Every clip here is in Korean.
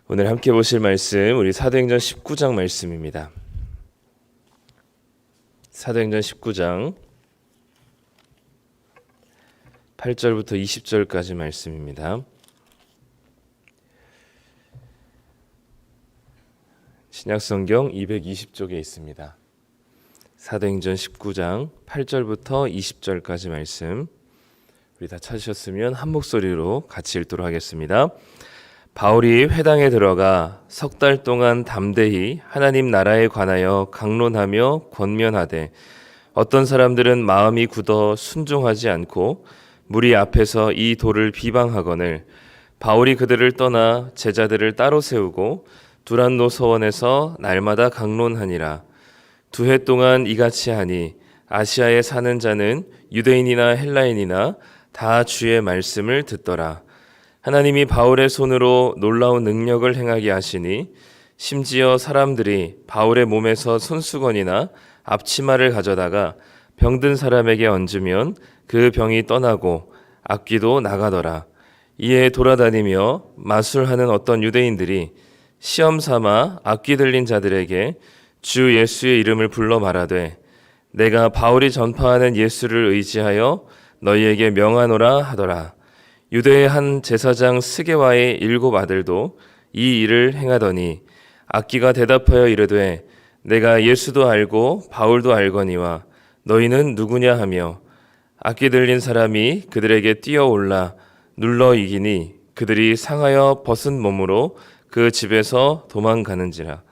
오늘 함께 보실 말씀 우리 사도행전 19장 말씀입니다. 사도행전 19장 8절부터 20절까지 말씀입니다. 신약성경 220쪽에 있습니다. 사도행전 19장 8절부터 20절까지 말씀 우리 다 찾으셨으면 한 목소리로 같이 읽도록 하겠습니다. 바울이 회당에 들어가 석 달 동안 담대히 하나님 나라에 관하여 강론하며 권면하되 어떤 사람들은 마음이 굳어 순종하지 않고 무리 앞에서 이 도를 비방하거늘 바울이 그들을 떠나 제자들을 따로 세우고 두란노 서원에서 날마다 강론하니라. 2해 동안 이같이 하니 아시아에 사는 자는 유대인이나 헬라인이나 다 주의 말씀을 듣더라. 하나님이 바울의 손으로 놀라운 능력을 행하게 하시니 심지어 사람들이 바울의 몸에서 손수건이나 앞치마를 가져다가 병든 사람에게 얹으면 그 병이 떠나고 악귀도 나가더라. 이에 돌아다니며 마술하는 어떤 유대인들이 시험 삼아 악귀 들린 자들에게 주 예수의 이름을 불러 말하되 내가 바울이 전파하는 예수를 의지하여 너희에게 명하노라 하더라. 유대의 한 제사장 스게와의 7 아들도 이 일을 행하더니 악귀가 대답하여 이르되 내가 예수도 알고 바울도 알거니와 너희는 누구냐 하며 악귀 들린 사람이 그들에게 뛰어올라 눌러 이기니 그들이 상하여 벗은 몸으로 그 집에서 도망가는지라.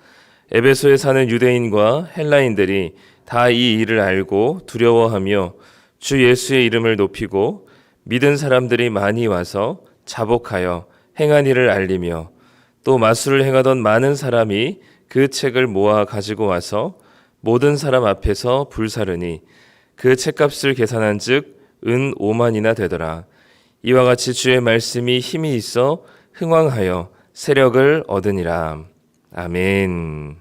에베소에 사는 유대인과 헬라인들이 다 이 일을 알고 두려워하며 주 예수의 이름을 높이고 믿은 사람들이 많이 와서 자복하여 행한 일을 알리며 또 마술을 행하던 많은 사람이 그 책을 모아 가지고 와서 모든 사람 앞에서 불사르니 그 책값을 계산한 즉 은 5만이나 되더라. 이와 같이 주의 말씀이 힘이 있어 흥왕하여 세력을 얻으니라. 아멘.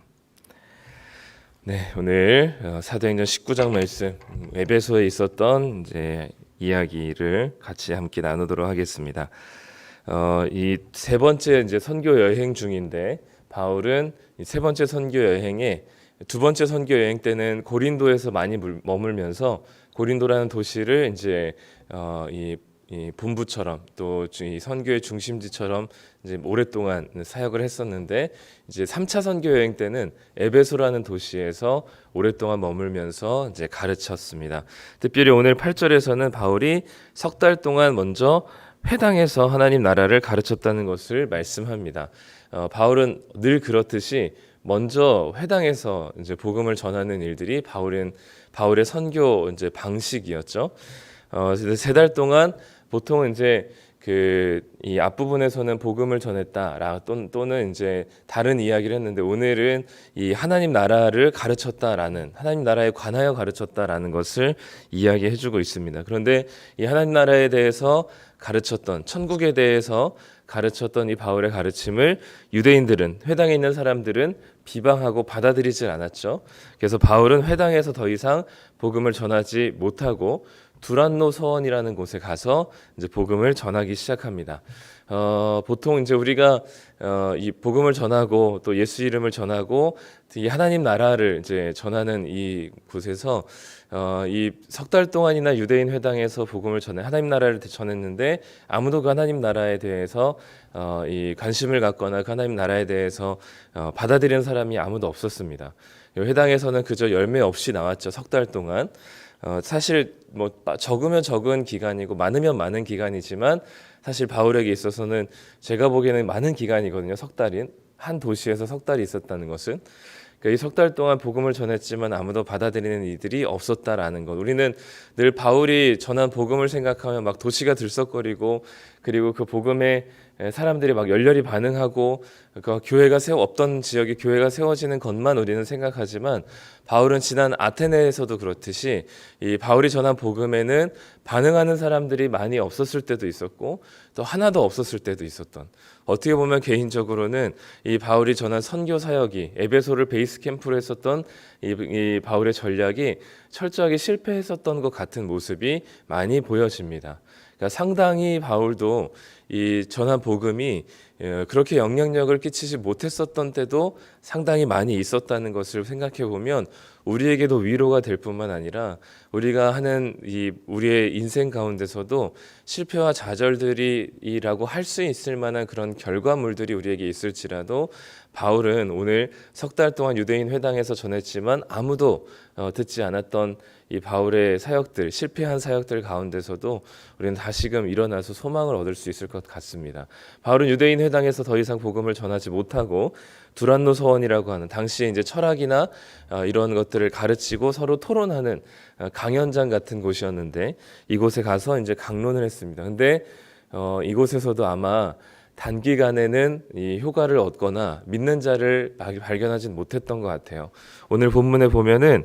네, 오늘 사도행전 19장 말씀 에베소에 있었던 이제 이야기를 같이 함께 나누도록 하겠습니다. 이 세 번째 이제 선교 여행 중인데 바울은 이 세 번째 선교 여행에 두 번째 선교 여행 때는 고린도에서 많이 머물면서 고린도라는 도시를 이제 이 본부처럼 또 이 선교의 중심지처럼 이제 오랫동안 사역을 했었는데 이제 3차 선교 여행 때는 에베소라는 도시에서 오랫동안 머물면서 이제 가르쳤습니다. 특별히 오늘 8절에서는 바울이 석 달 동안 먼저 회당에서 하나님 나라를 가르쳤다는 것을 말씀합니다. 바울은 늘 그렇듯이 먼저 회당에서 이제 복음을 전하는 일들이 바울의 선교 이제 방식이었죠. 3달 동안 보통은 이제 이 앞부분에서는 복음을 전했다 또는 이제 다른 이야기를 했는데 오늘은 이 하나님 나라를 가르쳤다라는 하나님 나라에 관하여 가르쳤다라는 것을 이야기해주고 있습니다. 그런데 이 하나님 나라에 대해서 가르쳤던 천국에 대해서 가르쳤던 이 바울의 가르침을 유대인들은 회당에 있는 사람들은 비방하고 받아들이질 않았죠. 그래서 바울은 회당에서 더 이상 복음을 전하지 못하고 두란노 서원이라는 곳에 가서 이제 복음을 전하기 시작합니다. 보통 이제 우리가 이 복음을 전하고 또 예수 이름을 전하고 이 하나님 나라를 이제 전하는 이 곳에서 이 석 달 동안이나 유대인 회당에서 복음을 하나님 나라를 전했는데 아무도 그 하나님 나라에 대해서 이 관심을 갖거나 그 하나님 나라에 대해서 받아들이는 사람이 아무도 없었습니다. 회당에서는 그저 열매 없이 나왔죠. 석 달 동안. 사실 뭐 적으면 적은 기간이고 많으면 많은 기간이지만 사실 바울에게 있어서는 제가 보기에는 많은 기간이거든요. 석 달인 한 도시에서 석 달이 있었다는 것은 이 석 달 동안 복음을 전했지만 아무도 받아들이는 이들이 없었다라는 것. 우리는 늘 바울이 전한 복음을 생각하면 막 도시가 들썩거리고 그리고 그 복음에 사람들이 막 열렬히 반응하고 그 교회가 없던 지역에 교회가 세워지는 것만 우리는 생각하지만 바울은 지난 아테네에서도 그렇듯이 이 바울이 전한 복음에는 반응하는 사람들이 많이 없었을 때도 있었고 또 하나도 없었을 때도 있었던, 어떻게 보면 개인적으로는 이 바울이 전한 선교 사역이 에베소를 베이스 캠프로 했었던 이 바울의 전략이 철저하게 실패했었던 것 같은 모습이 많이 보여집니다. 그러니까 상당히 바울도 이 전한 복음이 그렇게 영향력을 끼치지 못했었던 때도 상당히 많이 있었다는 것을 생각해 보면 우리에게도 위로가 될 뿐만 아니라 우리가 하는 이 우리의 인생 가운데서도 실패와 좌절들이라고 할 수 있을 만한 그런 결과물들이 우리에게 있을지라도 바울은 오늘 석 달 동안 유대인 회당에서 전했지만 아무도 듣지 않았던 이 바울의 사역들, 실패한 사역들 가운데서도 우리는 다시금 일어나서 소망을 얻을 수 있을 것 같습니다. 바울은 유대인 회당에서 더 이상 복음을 전하지 못하고 두란노 서원이라고 하는 당시에 이제 철학이나 이런 것들을 가르치고 서로 토론하는 강연장 같은 곳이었는데 이곳에 가서 이제 강론을 했습니다. 근데 이곳에서도 아마 단기간에는 이 효과를 얻거나 믿는 자를 발견하진 못했던 것 같아요. 오늘 본문에 보면은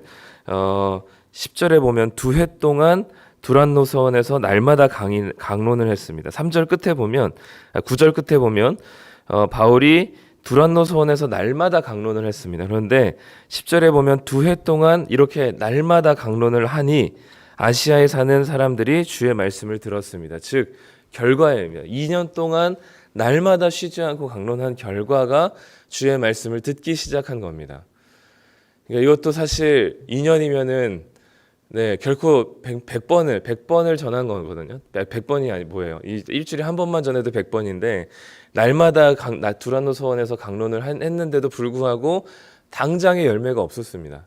10절에 보면 2해 동안 두란노 서원에서 날마다 강론을 했습니다. 3절 끝에 보면 9절 끝에 보면 바울이 두란노 서원에서 날마다 강론을 했습니다. 그런데 10절에 보면 2해 동안 이렇게 날마다 강론을 하니 아시아에 사는 사람들이 주의 말씀을 들었습니다. 즉 결과입니다. 2년 동안 날마다 쉬지 않고 강론한 결과가 주의 말씀을 듣기 시작한 겁니다. 그러니까 이것도 사실 2년이면은 결코 100번을 전한 거거든요. 100번이 아니 뭐예요? 일주일에 한 번만 전해도 100번인데 날마다 두란노 서원에서 강론을 했는데도 불구하고 당장의 열매가 없었습니다.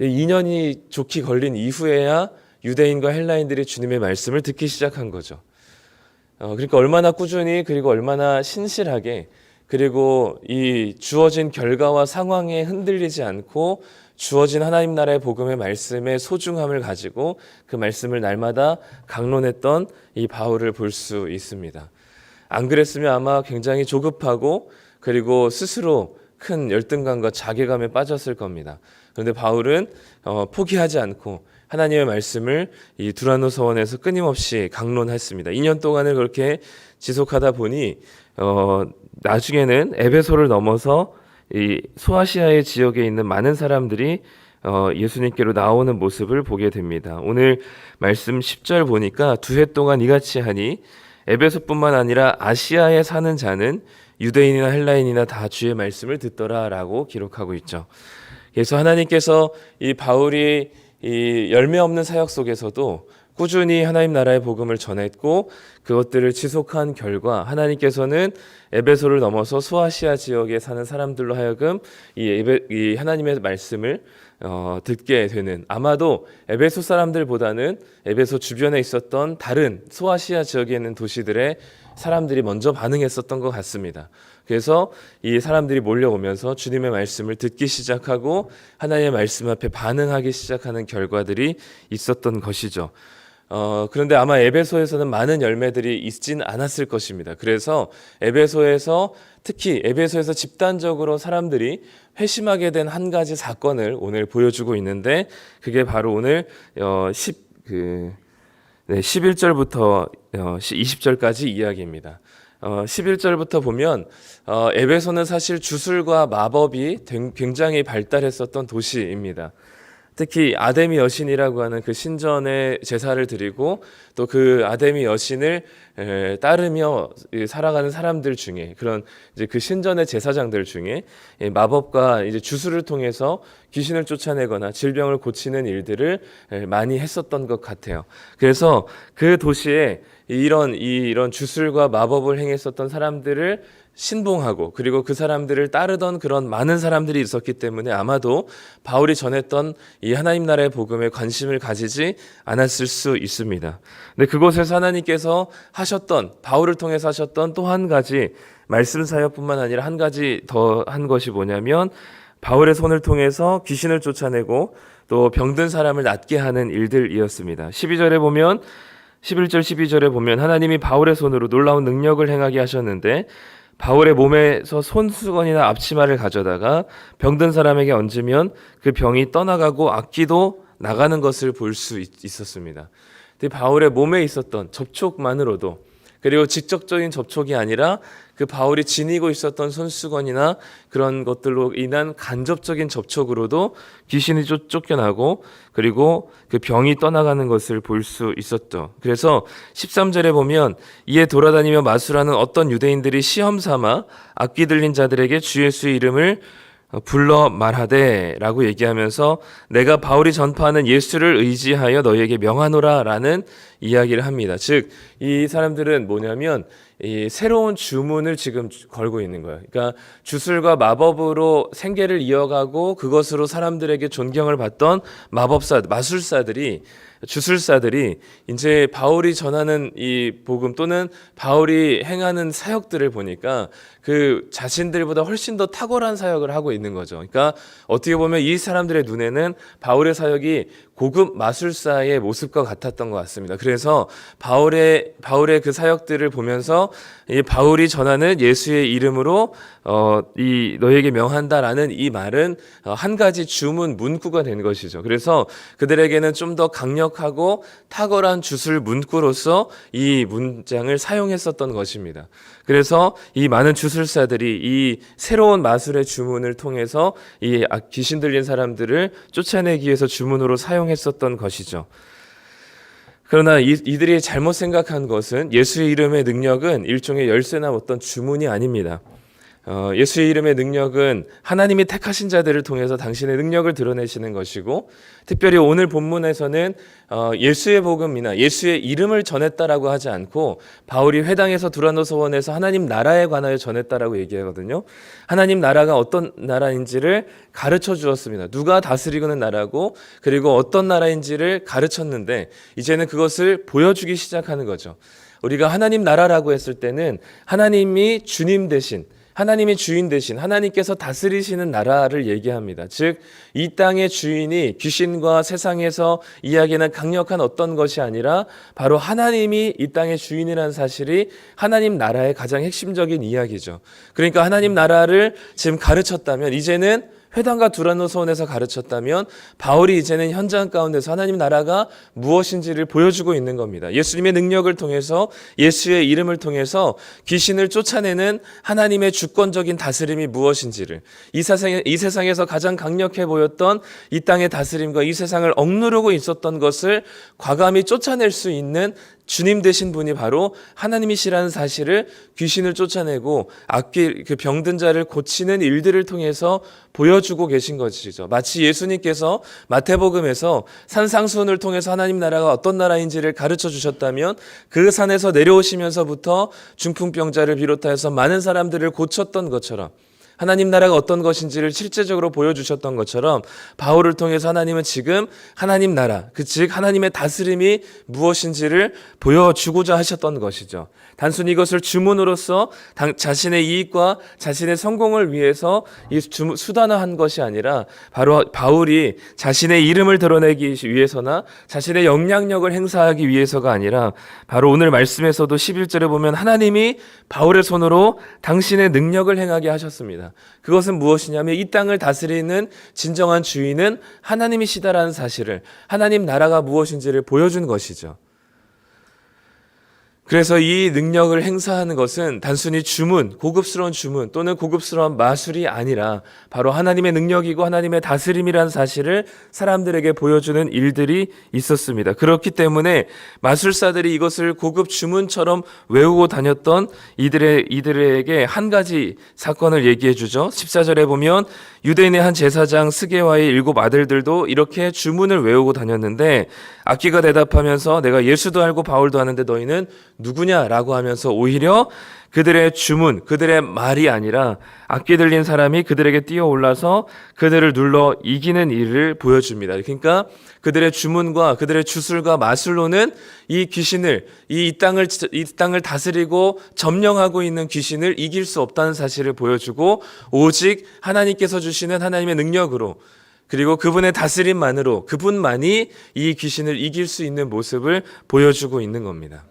2년이 좋게 걸린 이후에야 유대인과 헬라인들이 주님의 말씀을 듣기 시작한 거죠. 그러니까 얼마나 꾸준히 그리고 얼마나 신실하게 그리고 이 주어진 결과와 상황에 흔들리지 않고 주어진 하나님 나라의 복음의 말씀의 소중함을 가지고 그 말씀을 날마다 강론했던 이 바울을 볼 수 있습니다. 안 그랬으면 아마 굉장히 조급하고 그리고 스스로 큰 열등감과 자괴감에 빠졌을 겁니다. 그런데 바울은 포기하지 않고 하나님의 말씀을 이 두란노 서원에서 끊임없이 강론했습니다. 2년 동안을 그렇게 지속하다 보니 나중에는 에베소를 넘어서 이 소아시아의 지역에 있는 많은 사람들이 예수님께로 나오는 모습을 보게 됩니다. 오늘 말씀 10절 보니까 2해 동안 이같이 하니 에베소뿐만 아니라 아시아에 사는 자는 유대인이나 헬라인이나 다 주의 말씀을 듣더라라고 기록하고 있죠. 그래서 하나님께서 이 바울이 이 열매 없는 사역 속에서도 꾸준히 하나님 나라의 복음을 전했고 그것들을 지속한 결과 하나님께서는 에베소를 넘어서 소아시아 지역에 사는 사람들로 하여금 이 하나님의 말씀을 듣게 되는, 아마도 에베소 사람들보다는 에베소 주변에 있었던 다른 소아시아 지역에 있는 도시들의 사람들이 먼저 반응했었던 것 같습니다. 그래서 이 사람들이 몰려오면서 주님의 말씀을 듣기 시작하고 하나님의 말씀 앞에 반응하기 시작하는 결과들이 있었던 것이죠. 그런데 아마 에베소에서는 많은 열매들이 있진 않았을 것입니다. 그래서 에베소에서 특히 에베소에서 집단적으로 사람들이 회심하게 된 한 가지 사건을 오늘 보여주고 있는데 그게 바로 오늘 11절부터 20절까지 이야기입니다. 11절부터 보면 에베소는 사실 주술과 마법이 굉장히 발달했었던 도시입니다. 특히 아데미 여신이라고 하는 그 신전의 제사를 드리고 또 그 아데미 여신을 따르며 살아가는 사람들 중에, 그런 이제 그 신전의 제사장들 중에 마법과 이제 주술을 통해서 귀신을 쫓아내거나 질병을 고치는 일들을 많이 했었던 것 같아요. 그래서 그 도시에 이런 주술과 마법을 행했었던 사람들을 신봉하고 그리고 그 사람들을 따르던 그런 많은 사람들이 있었기 때문에 아마도 바울이 전했던 이 하나님 나라의 복음에 관심을 가지지 않았을 수 있습니다. 근데 그곳에서 하나님께서 하셨던, 바울을 통해서 하셨던 또 한 가지 말씀 사역뿐만 아니라 한 가지 더 한 것이 뭐냐면 바울의 손을 통해서 귀신을 쫓아내고 또 병든 사람을 낫게 하는 일들이었습니다. 11절에 보면 11절 12절에 보면 하나님이 바울의 손으로 놀라운 능력을 행하게 하셨는데 바울의 몸에서 손수건이나 앞치마를 가져다가 병든 사람에게 얹으면 그 병이 떠나가고 악귀도 나가는 것을 볼 수 있었습니다. 바울의 몸에 있었던 접촉만으로도, 그리고 직접적인 접촉이 아니라 그 바울이 지니고 있었던 손수건이나 그런 것들로 인한 간접적인 접촉으로도 귀신이 쫓겨나고 그리고 그 병이 떠나가는 것을 볼 수 있었죠. 그래서 13절에 보면 이에 돌아다니며 마술하는 어떤 유대인들이 시험 삼아 악귀 들린 자들에게 주 예수의 이름을 불러 말하되 라고 얘기하면서 내가 바울이 전파하는 예수를 의지하여 너희에게 명하노라 라는 이야기를 합니다. 즉 이 사람들은 뭐냐면 이 새로운 주문을 지금 걸고 있는 거예요. 그러니까 주술과 마법으로 생계를 이어가고 그것으로 사람들에게 존경을 받던 마술사들이 주술사들이 이제 바울이 전하는 이 복음 또는 바울이 행하는 사역들을 보니까 그 자신들보다 훨씬 더 탁월한 사역을 하고 있는 거죠. 그러니까 어떻게 보면 이 사람들의 눈에는 바울의 사역이 고급 마술사의 모습과 같았던 것 같습니다. 그래서 바울의 그 사역들을 보면서 이 바울이 전하는 예수의 이름으로 이 너에게 명한다라는 이 말은 한 가지 주문 문구가 된 것이죠. 그래서 그들에게는 좀 더 강력하고 탁월한 주술 문구로서 이 문장을 사용했었던 것입니다. 그래서 이 많은 주술사들이 이 새로운 마술의 주문을 통해서 이 귀신 들린 사람들을 쫓아내기 위해서 주문으로 사용했었던 것이죠. 그러나 이들이 잘못 생각한 것은 예수의 이름의 능력은 일종의 열쇠나 어떤 주문이 아닙니다. 예수의 이름의 능력은 하나님이 택하신 자들을 통해서 당신의 능력을 드러내시는 것이고, 특별히 오늘 본문에서는 예수의 복음이나 예수의 이름을 전했다라고 하지 않고 바울이 회당에서 두란노 서원에서 하나님 나라에 관하여 전했다라고 얘기하거든요. 하나님 나라가 어떤 나라인지를 가르쳐 주었습니다. 누가 다스리는 나라고 그리고 어떤 나라인지를 가르쳤는데 이제는 그것을 보여주기 시작하는 거죠. 우리가 하나님 나라라고 했을 때는 하나님이 주님 대신, 하나님의 주인 대신 하나님께서 다스리시는 나라를 얘기합니다. 즉, 이 땅의 주인이 귀신과 세상에서 이야기하는 강력한 어떤 것이 아니라 바로 하나님이 이 땅의 주인이라는 사실이 하나님 나라의 가장 핵심적인 이야기죠. 그러니까 하나님 나라를 지금 가르쳤다면 이제는 회당과 두란노 서원에서 가르쳤다면 바울이 이제는 현장 가운데서 하나님 나라가 무엇인지를 보여주고 있는 겁니다. 예수님의 능력을 통해서 예수의 이름을 통해서 귀신을 쫓아내는 하나님의 주권적인 다스림이 무엇인지를 이 세상에서 가장 강력해 보였던 이 땅의 다스림과 이 세상을 억누르고 있었던 것을 과감히 쫓아낼 수 있는 주님 되신 분이 바로 하나님이시라는 사실을 귀신을 쫓아내고 악귀 그 병든 자를 고치는 일들을 통해서 보여주고 계신 것이죠. 마치 예수님께서 마태복음에서 산상수훈을 통해서 하나님 나라가 어떤 나라인지를 가르쳐 주셨다면 그 산에서 내려오시면서부터 중풍병자를 비롯하여서 많은 사람들을 고쳤던 것처럼 하나님 나라가 어떤 것인지를 실제적으로 보여주셨던 것처럼 바울을 통해서 하나님은 지금 하나님 나라, 즉 하나님의 다스림이 무엇인지를 보여주고자 하셨던 것이죠. 단순히 이것을 주문으로서 자신의 이익과 자신의 성공을 위해서 수단화한 것이 아니라 바로 바울이 자신의 이름을 드러내기 위해서나 자신의 영향력을 행사하기 위해서가 아니라 바로 오늘 말씀에서도 11절에 보면 하나님이 바울의 손으로 당신의 능력을 행하게 하셨습니다. 그것은 무엇이냐면 이 땅을 다스리는 진정한 주인은 하나님이시다라는 사실을, 하나님 나라가 무엇인지를 보여준 것이죠. 그래서 이 능력을 행사하는 것은 단순히 주문, 고급스러운 주문 또는 고급스러운 마술이 아니라 바로 하나님의 능력이고 하나님의 다스림이라는 사실을 사람들에게 보여주는 일들이 있었습니다. 그렇기 때문에 마술사들이 이것을 고급 주문처럼 외우고 다녔던 이들에게 한 가지 사건을 얘기해 주죠. 14절에 보면 유대인의 한 제사장 스게와의 7 아들들도 이렇게 주문을 외우고 다녔는데 악귀가 대답하면서 내가 예수도 알고 바울도 아는데 너희는 누구냐라고 하면서 오히려 그들의 주문, 그들의 말이 아니라 악귀 들린 사람이 그들에게 뛰어올라서 그들을 눌러 이기는 일을 보여줍니다. 그러니까 그들의 주문과 그들의 주술과 마술로는 이 귀신을, 이 땅을 다스리고 점령하고 있는 귀신을 이길 수 없다는 사실을 보여주고 오직 하나님께서 주시는 하나님의 능력으로 그리고 그분의 다스림만으로 그분만이 이 귀신을 이길 수 있는 모습을 보여주고 있는 겁니다.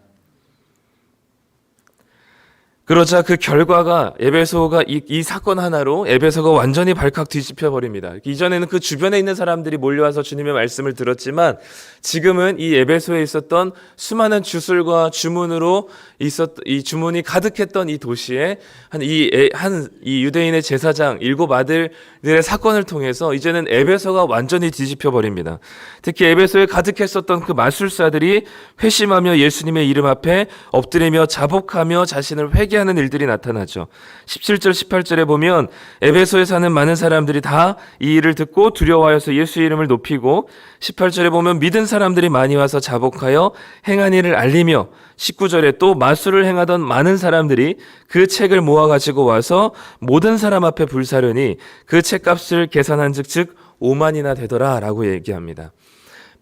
그러자 그 결과가 에베소가 이 사건 하나로 에베소가 완전히 발칵 뒤집혀 버립니다. 이전에는 그 주변에 있는 사람들이 몰려와서 주님의 말씀을 들었지만 지금은 이 에베소에 있었던 수많은 주술과 주문으로 이 주문이 가득했던 이 도시에 이 유대인의 제사장 7 아들들의 사건을 통해서 이제는 에베소가 완전히 뒤집혀 버립니다. 특히 에베소에 가득했었던 그 마술사들이 회심하며 예수님의 이름 앞에 엎드리며 자복하며 자신을 회개하는 일들이 나타나죠. 17절 18절에 보면 에베소에 사는 많은 사람들이 다 이 일을 듣고 두려워하여서 예수의 이름을 높이고, 18절에 보면 믿은 사람들이 많이 와서 자복하여 행한 일을 알리며, 19절에 또 마술을 행하던 많은 사람들이 그 책을 모아가지고 와서 모든 사람 앞에 불사르니 그 책값을 계산한즉 즉 5만이나 되더라 라고 얘기합니다.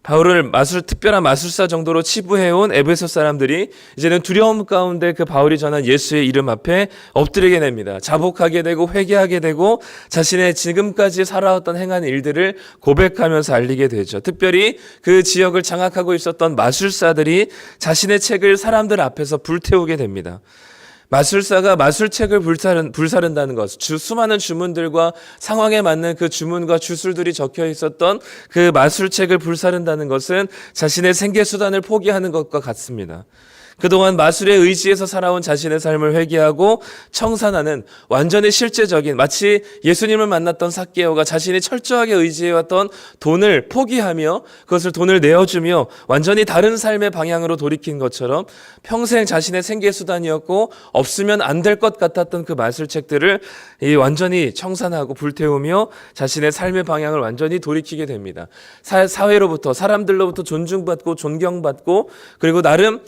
바울을 특별한 마술사 정도로 치부해온 에베소 사람들이 이제는 두려움 가운데 그 바울이 전한 예수의 이름 앞에 엎드리게 됩니다. 자복하게 되고 회개하게 되고 자신의 지금까지 살아왔던 행한 일들을 고백하면서 알리게 되죠. 특별히 그 지역을 장악하고 있었던 마술사들이 자신의 책을 사람들 앞에서 불태우게 됩니다. 마술사가 마술책을 불사른다는 것, 수많은 주문들과 상황에 맞는 그 주문과 주술들이 적혀 있었던 그 마술책을 불사른다는 것은 자신의 생계수단을 포기하는 것과 같습니다. 그동안 마술에 의지해서 살아온 자신의 삶을 회개하고 청산하는 완전히 실제적인, 마치 예수님을 만났던 삭개오가 자신이 철저하게 의지해왔던 돈을 포기하며 그것을 돈을 내어주며 완전히 다른 삶의 방향으로 돌이킨 것처럼 평생 자신의 생계수단이었고 없으면 안 될 것 같았던 그 마술책들을 완전히 청산하고 불태우며 자신의 삶의 방향을 완전히 돌이키게 됩니다. 사회로부터, 사람들로부터 존중받고 존경받고 그리고 나름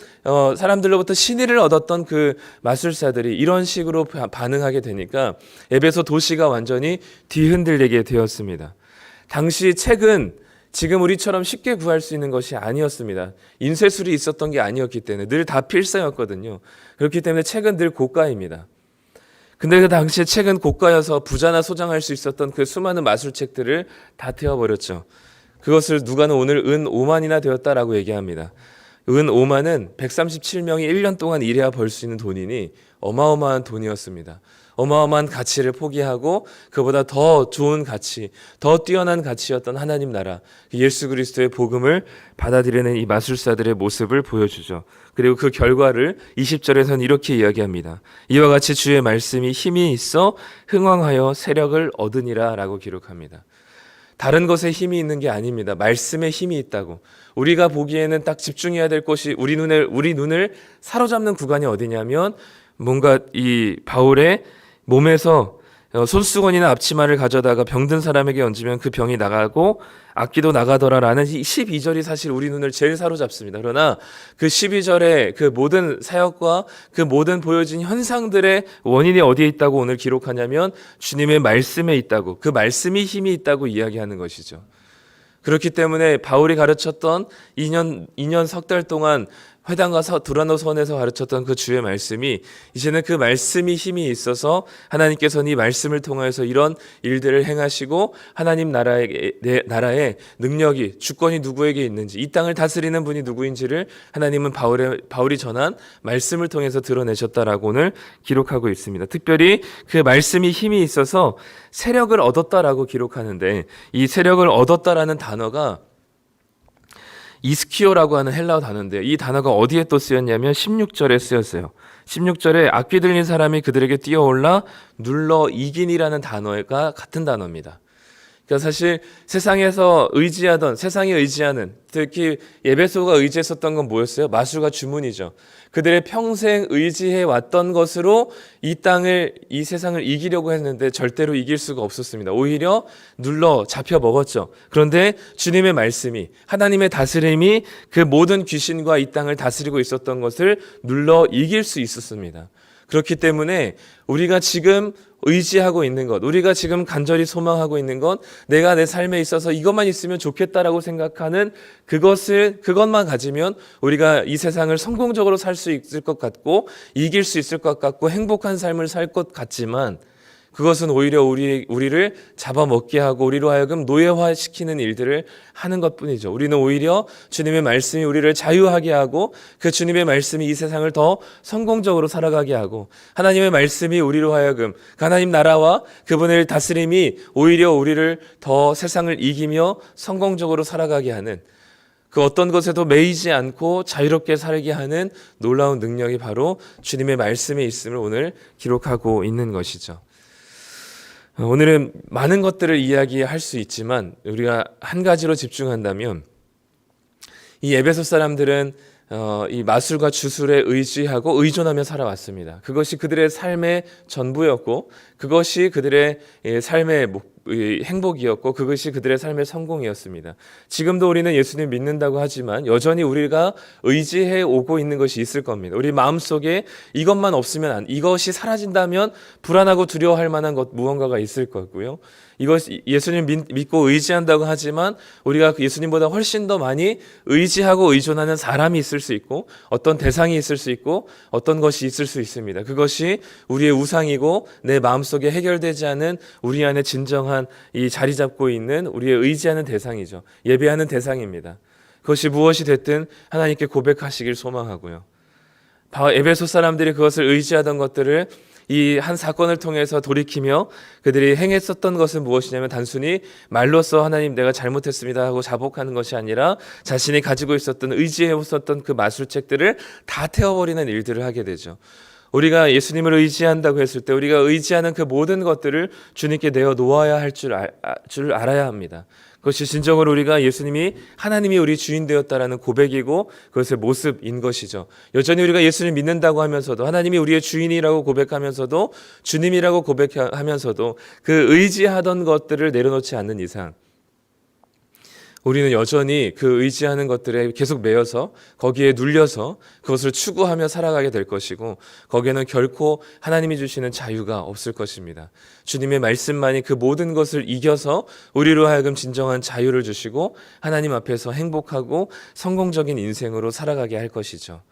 사람들로부터 신의를 얻었던 그 마술사들이 이런 식으로 반응하게 되니까 에베소 도시가 완전히 뒤흔들리게 되었습니다. 당시 책은 지금 우리처럼 쉽게 구할 수 있는 것이 아니었습니다. 인쇄술이 있었던 게 아니었기 때문에 늘 다 필사였거든요. 그렇기 때문에 책은 늘 고가입니다. 근데 그 당시에 책은 고가여서 부자나 소장할 수 있었던 그 수많은 마술책들을 다 태워버렸죠. 그것을 누가는 오늘 은 5만이나 되었다라고 얘기합니다. 은 5만은 137명이 1년 동안 일해야 벌 수 있는 돈이니 어마어마한 돈이었습니다. 어마어마한 가치를 포기하고 그보다 더 좋은 가치, 더 뛰어난 가치였던 하나님 나라, 예수 그리스도의 복음을 받아들이는 이 마술사들의 모습을 보여주죠. 그리고 그 결과를 20절에서는 이렇게 이야기합니다. 이와 같이 주의 말씀이 힘이 있어 흥왕하여 세력을 얻으니라 라고 기록합니다. 다른 것에 힘이 있는 게 아닙니다. 말씀에 힘이 있다고. 우리가 보기에는 딱 집중해야 될 것이 우리 눈을 사로잡는 구간이 어디냐면 뭔가 이 바울의 몸에서 손수건이나 앞치마를 가져다가 병든 사람에게 얹으면 그 병이 나가고 악기도 나가더라라는 이 12절이 사실 우리 눈을 제일 사로잡습니다. 그러나 그 12절의 그 모든 사역과 그 모든 보여진 현상들의 원인이 어디에 있다고 오늘 기록하냐면 주님의 말씀에 있다고, 그 말씀이 힘이 있다고 이야기하는 것이죠. 그렇기 때문에 바울이 가르쳤던 2년 석 달 동안 회당과 두라노선에서 가르쳤던 그 주의 말씀이 이제는 그 말씀이 힘이 있어서 하나님께서는 이 말씀을 통해서 이런 일들을 행하시고 하나님 나라의 능력이, 주권이 누구에게 있는지, 이 땅을 다스리는 분이 누구인지를 하나님은 바울이 전한 말씀을 통해서 드러내셨다라고 오늘 기록하고 있습니다. 특별히 그 말씀이 힘이 있어서 세력을 얻었다라고 기록하는데 이 세력을 얻었다라는 단어가 이스키오라고 하는 헬라어 단어인데요. 이 단어가 어디에 또 쓰였냐면 16절에 쓰였어요. 16절에 악귀 들린 사람이 그들에게 뛰어올라 눌러 이긴이라는 단어가 같은 단어입니다. 그러니까 사실 세상에 의지하는, 특히 에베소가 의지했었던 건 뭐였어요? 마술과 주문이죠. 그들의 평생 의지해 왔던 것으로 이 세상을 이기려고 했는데 절대로 이길 수가 없었습니다. 오히려 잡혀 먹었죠. 그런데 주님의 말씀이, 하나님의 다스림이 그 모든 귀신과 이 땅을 다스리고 있었던 것을 눌러 이길 수 있었습니다. 그렇기 때문에 우리가 지금 의지하고 있는 것, 우리가 지금 간절히 소망하고 있는 것, 내가 내 삶에 있어서 이것만 있으면 좋겠다라고 생각하는 그것만 가지면 우리가 이 세상을 성공적으로 살 수 있을 것 같고 이길 수 있을 것 같고 행복한 삶을 살 것 같지만 그것은 오히려 우리를 잡아먹게 하고 우리로 하여금 노예화시키는 일들을 하는 것뿐이죠. 우리는 오히려 주님의 말씀이 우리를 자유하게 하고 그 주님의 말씀이 이 세상을 더 성공적으로 살아가게 하고 하나님의 말씀이 우리로 하여금 하나님 나라와 그분의 다스림이 오히려 우리를 더 세상을 이기며 성공적으로 살아가게 하는 그 어떤 것에도 매이지 않고 자유롭게 살게 하는 놀라운 능력이 바로 주님의 말씀에 있음을 오늘 기록하고 있는 것이죠. 오늘은 많은 것들을 이야기할 수 있지만 우리가 한 가지로 집중한다면 이 에베소 사람들은 이 마술과 주술에 의지하고 의존하며 살아왔습니다. 그것이 그들의 삶의 전부였고 그것이 그들의 삶의 행복이었고 그것이 그들의 삶의 성공이었습니다. 지금도 우리는 예수님 믿는다고 하지만 여전히 우리가 의지해 오고 있는 것이 있을 겁니다. 우리 마음속에 이것만 없으면 이것이 사라진다면 불안하고 두려워할 만한 것 무언가가 있을 거고요. 예수님 믿고 의지한다고 하지만 우리가 예수님보다 훨씬 더 많이 의지하고 의존하는 사람이 있을 수 있고 어떤 대상이 있을 수 있고 어떤 것이 있을 수 있습니다. 그것이 우리의 우상이고 내 마음속에 해결되지 않은 우리 안에 진정한 이 자리 잡고 있는 우리의 의지하는 대상이죠. 예배하는 대상입니다. 그것이 무엇이 됐든 하나님께 고백하시길 소망하고요. 에베소 사람들이 그것을 의지하던 것들을 이 한 사건을 통해서 돌이키며 그들이 행했었던 것은 무엇이냐면 단순히 말로써 하나님 내가 잘못했습니다 하고 자복하는 것이 아니라 자신이 가지고 있었던 의지해 있었던 그 마술책들을 다 태워버리는 일들을 하게 되죠. 우리가 예수님을 의지한다고 했을 때 우리가 의지하는 그 모든 것들을 주님께 내어 놓아야 할 줄 알아야 합니다. 그것이 진정으로 우리가 하나님이 우리 주인 되었다라는 고백이고 그것의 모습인 것이죠. 여전히 우리가 예수님 믿는다고 하면서도 하나님이 우리의 주인이라고 고백하면서도 주님이라고 고백하면서도 그 의지하던 것들을 내려놓지 않는 이상 우리는 여전히 그 의지하는 것들에 계속 매여서 거기에 눌려서 그것을 추구하며 살아가게 될 것이고 거기에는 결코 하나님이 주시는 자유가 없을 것입니다. 주님의 말씀만이 그 모든 것을 이겨서 우리로 하여금 진정한 자유를 주시고 하나님 앞에서 행복하고 성공적인 인생으로 살아가게 할 것이죠.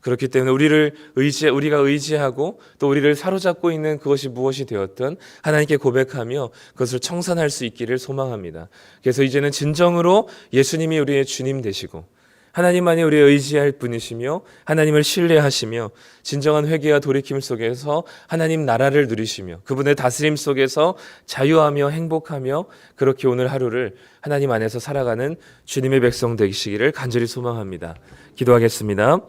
그렇기 때문에 우리가 의지하고 또 우리를 사로잡고 있는 그것이 무엇이 되었든 하나님께 고백하며 그것을 청산할 수 있기를 소망합니다. 그래서 이제는 진정으로 예수님이 우리의 주님 되시고 하나님만이 우리의 의지할 분이시며 하나님을 신뢰하시며 진정한 회개와 돌이킴 속에서 하나님 나라를 누리시며 그분의 다스림 속에서 자유하며 행복하며 그렇게 오늘 하루를 하나님 안에서 살아가는 주님의 백성 되시기를 간절히 소망합니다. 기도하겠습니다.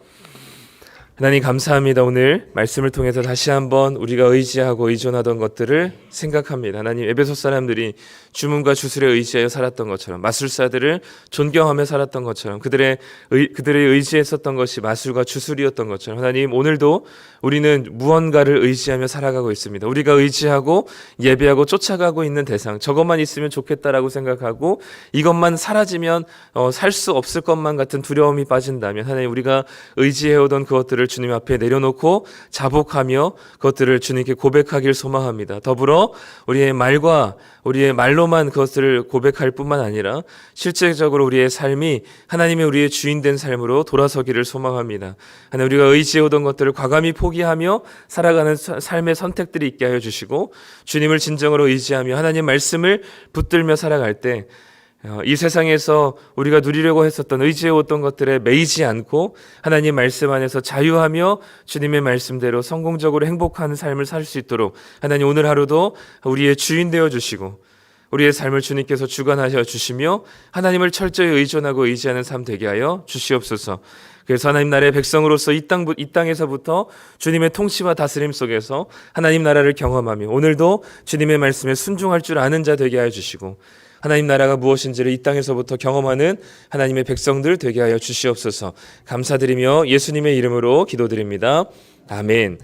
하나님 감사합니다. 오늘 말씀을 통해서 다시 한번 우리가 의지하고 의존하던 것들을 생각합니다. 하나님 에베소 사람들이 주문과 주술에 의지하여 살았던 것처럼 마술사들을 존경하며 살았던 것처럼 그들의 의지했었던 것이 마술과 주술이었던 것처럼 하나님 오늘도 우리는 무언가를 의지하며 살아가고 있습니다. 우리가 의지하고 예배하고 쫓아가고 있는 대상 저것만 있으면 좋겠다라고 생각하고 이것만 사라지면 살 수 없을 것만 같은 두려움이 빠진다면 하나님 우리가 의지해오던 그것들을 주님 앞에 내려놓고 자복하며 그것들을 주님께 고백하길 소망합니다. 더불어 우리의 말로만 그것을 고백할 뿐만 아니라 실제적으로 우리의 삶이 하나님이 우리의 주인 된 삶으로 돌아서기를 소망합니다. 하나님 우리가 의지해오던 것들을 과감히 포기하며 살아가는 삶의 선택들이 있게 하여 주시고 주님을 진정으로 의지하며 하나님 말씀을 붙들며 살아갈 때 이 세상에서 우리가 누리려고 했었던 의지해왔던 것들에 매이지 않고 하나님 말씀 안에서 자유하며 주님의 말씀대로 성공적으로 행복한 삶을 살 수 있도록 하나님 오늘 하루도 우리의 주인 되어주시고 우리의 삶을 주님께서 주관하셔 주시며 하나님을 철저히 의존하고 의지하는 삶 되게 하여 주시옵소서. 그래서 하나님 나라의 백성으로서 이 땅에서부터 주님의 통치와 다스림 속에서 하나님 나라를 경험하며 오늘도 주님의 말씀에 순종할 줄 아는 자 되게 하여 주시고 하나님 나라가 무엇인지를 이 땅에서부터 경험하는 하나님의 백성들 되게 하여 주시옵소서. 감사드리며 예수님의 이름으로 기도드립니다. 아멘.